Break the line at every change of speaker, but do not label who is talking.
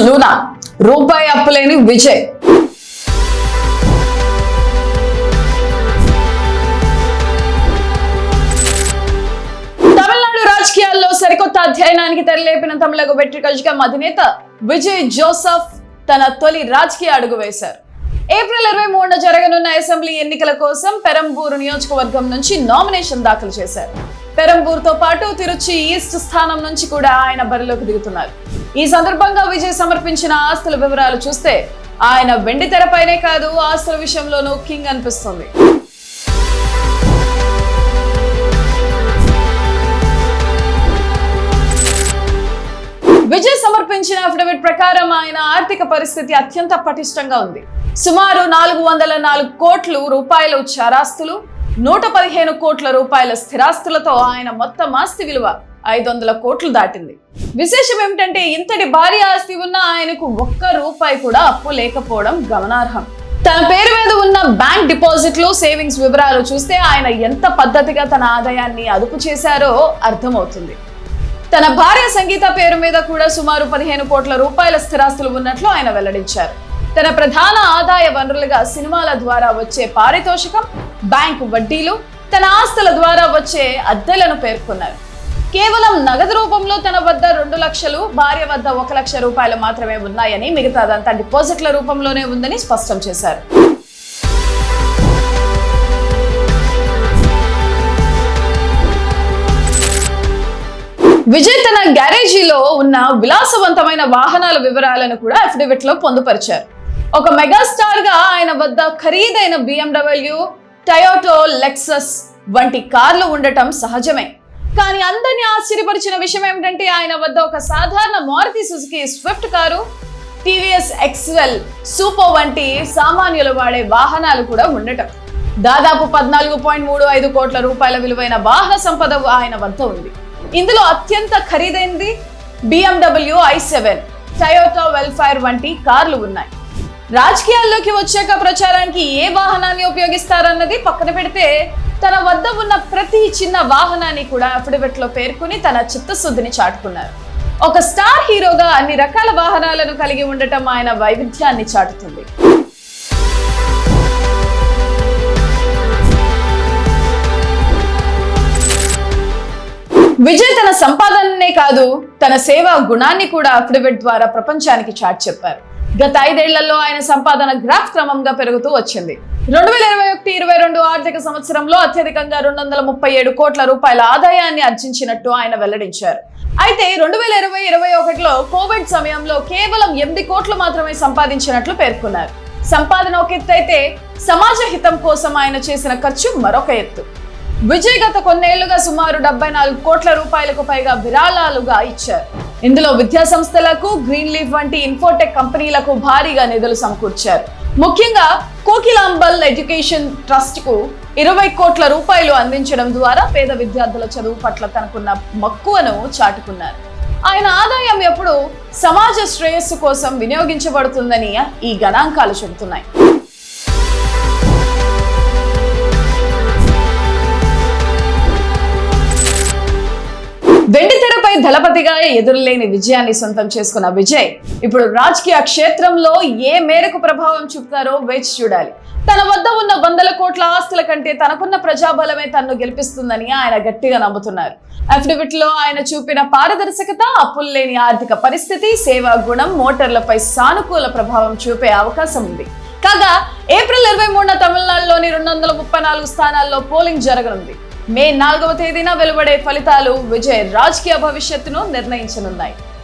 Luna, రూపాయి అప్పులేని విజయ్. తమిళనాడు రాజకీయాల్లో సరికొత్త అధ్యయనానికి తెరలేపిన తమిళగ వెట్రికజగం అధినేత విజయ్ జోసెఫ్ తన తొలి రాజకీయ అడుగు వేశారు. ఏప్రిల్ 23న జరగనున్న అసెంబ్లీ ఎన్నికల కోసం పెరంబూరు నియోజకవర్గం నుంచి నామినేషన్ దాఖలు చేశారు. పెరంబూరుతో పాటు తిరుచి ఈస్ట్ స్థానం నుంచి కూడా ఆయన బరిలోకి దిగుతున్నారు. ఈ సందర్భంగా విజయ్ సమర్పించిన ఆస్తుల వివరాలు చూస్తే ఆయన వెండి తెరపైనే కాదు, ఆస్తుల విషయంలోనూ కింగ్ అనిపిస్తుంది. విజయ్ సమర్పించిన అఫిడవిట్ ప్రకారం ఆయన ఆర్థిక పరిస్థితి అత్యంత పటిష్టంగా ఉంది. సుమారు 404 కోట్ల రూపాయలు చరాస్తులు, 115 కోట్ల రూపాయల స్థిరాస్తులతో ఆయన మొత్తం ఆస్తి విలువ 500 కోట్లు దాటింది. విశేషం ఏమిటంటే ఇంతటి భారీ ఆస్తి ఉన్న ఆయనకు ఒక్క రూపాయి కూడా అప్పు లేకపోవడం గమనార్హం. తన పేరు మీద ఉన్న బ్యాంక్ డిపాజిట్లు, సేవింగ్స్ వివరాలు చూస్తే ఆయన ఎంత పద్ధతిగా తన ఆదాయాన్ని అదుపు చేశారో అర్థమవుతుంది. తన భార్య సంగీత పేరు మీద కూడా సుమారు 15 కోట్ల రూపాయల స్థిరాస్తులు ఉన్నట్లు ఆయన వెల్లడించారు. తన ప్రధాన ఆదాయ వనరులుగా సినిమాల ద్వారా వచ్చే పారితోషికం, బ్యాంకు వడ్డీలు, తన ఆస్తుల ద్వారా వచ్చే అద్దెలను పేర్కొన్నారు. కేవలం నగదు రూపంలో తన వద్ద 2 లక్షలు, భార్య వద్ద 1 లక్ష రూపాయలు మాత్రమే ఉన్నాయని, మిగతాదంతా డిపాజిట్ల రూపంలోనే ఉందని స్పష్టం చేశారు. విజయ్ తన గ్యారేజీలో ఉన్న విలాసవంతమైన వాహనాల వివరాలను కూడా అఫిడవిట్ లో పొందుపరిచారు. ఒక మెగాస్టార్ గా ఆయన వద్ద ఖరీదైన BMW, టయోటో, లెక్సస్ వంటి కార్లు ఉండటం సహజమే. కానీ అందరినీ ఆశ్చర్యపరిచిన విషయం ఏమిటంటే ఆయన వద్ద ఒక సాధారణ Maruti Suzuki Swift car, TVS XL super వంటి సామాన్యులు వాడే వాహనాలు కూడా ఉండటం. దాదాపు 14.35 కోట్ల రూపాయల విలువైన వాహన సంపద ఆయన వద్ద ఉంది. ఇందులో అత్యంత ఖరీదైనది BMW i7, టయోటా వెల్ఫైర్ వంటి కార్లు ఉన్నాయి. రాజకీయాల్లోకి వచ్చాక ప్రచారానికి ఏ వాహనాన్ని ఉపయోగిస్తారన్నది పక్కన పెడితే తన వద్ద ఉన్న ప్రతి చిన్న వాహనాన్ని కూడా అఫిడవిట్ లో పేర్కొని తన చిత్తశుద్ధిని చాటుకున్నారు. ఒక స్టార్ హీరోగా అన్ని రకాల వాహనాలను కలిగి ఉండటం ఆయన వైవిధ్యాన్ని చాటుతుంది. విజయ్ తన సంపాదననే కాదు, తన సేవా గుణాన్ని కూడా అఫిడవిట్ ద్వారా ప్రపంచానికి చాటి చెప్పారు. గత 5 ఏళ్లలో ఆయన సంపాదన గ్రాఫ్ క్రమంగా పెరుగుతూ వచ్చింది. 2021-22 ఆర్థిక సంవత్సరంలో అత్యధికంగా 237 కోట్ల రూపాయల ఆదాయాన్ని ఆర్జించినట్టు ఆయన వెల్లడించారు. అయితే 2020-21లో కోవిడ్ సమయంలో కేవలం 8 కోట్లు మాత్రమే సంపాదించినట్లు పేర్కొన్నారు. సంపాదన ఒక ఎత్తు అయితే సమాజ హితం కోసం ఆయన చేసిన ఖర్చు మరొక ఎత్తు. విజయ్ గత కొన్నేళ్లుగా సుమారు 74 కోట్ల రూపాయలకు పైగా విరాళాలుగా ఇచ్చారు. ఇందులో విద్యా సంస్థలకు, గ్రీన్ లీఫ్ వంటి ఇన్ఫోటెక్ కంపెనీలకు భారీగా నిధులు సమకూర్చారు. ముఖ్యంగా కోకిలాంబల్ ఎడ్యుకేషన్ ట్రస్ట్ కు 20 కోట్ల రూపాయలు అందించడం ద్వారా పేద విద్యార్థుల చదువు పట్ల తనకున్న మక్కువను చాటుకున్నారు. ఆయన ఆదాయం ఎప్పుడు సమాజ శ్రేయస్సు కోసం వినియోగించబడుతుందని ఈ గణాంకాలు చెబుతున్నాయి. వెండి తెరపై దళపతిగా ఎదురులేని విజయాన్ని సొంతం చేసుకున్న విజయ్ ఇప్పుడు రాజకీయ క్షేత్రంలో ఏ మేరకు ప్రభావం చూపుతారో వేచి చూడాలి. తన వద్ద ఉన్న 100 కోట్ల ఆస్తుల కంటే తనకున్న ప్రజాబలమే తనను గెలిపిస్తుందని ఆయన గట్టిగా నమ్ముతున్నారు. అఫిడవిట్ లో ఆయన చూపిన పారదర్శకత, అప్పుల్లేని ఆర్థిక పరిస్థితి, సేవా గుణం ఓటర్లపై సానుకూల ప్రభావం చూపే అవకాశం ఉంది. కాగా ఏప్రిల్ 23న తమిళనాడులోని 234 స్థానాల్లో పోలింగ్ జరగనుంది. మే 4వ తేదీన వెలువడే ఫలితాలు విజయ్ రాజకీయ భవిష్యత్తును నిర్ణయించనున్నాయి.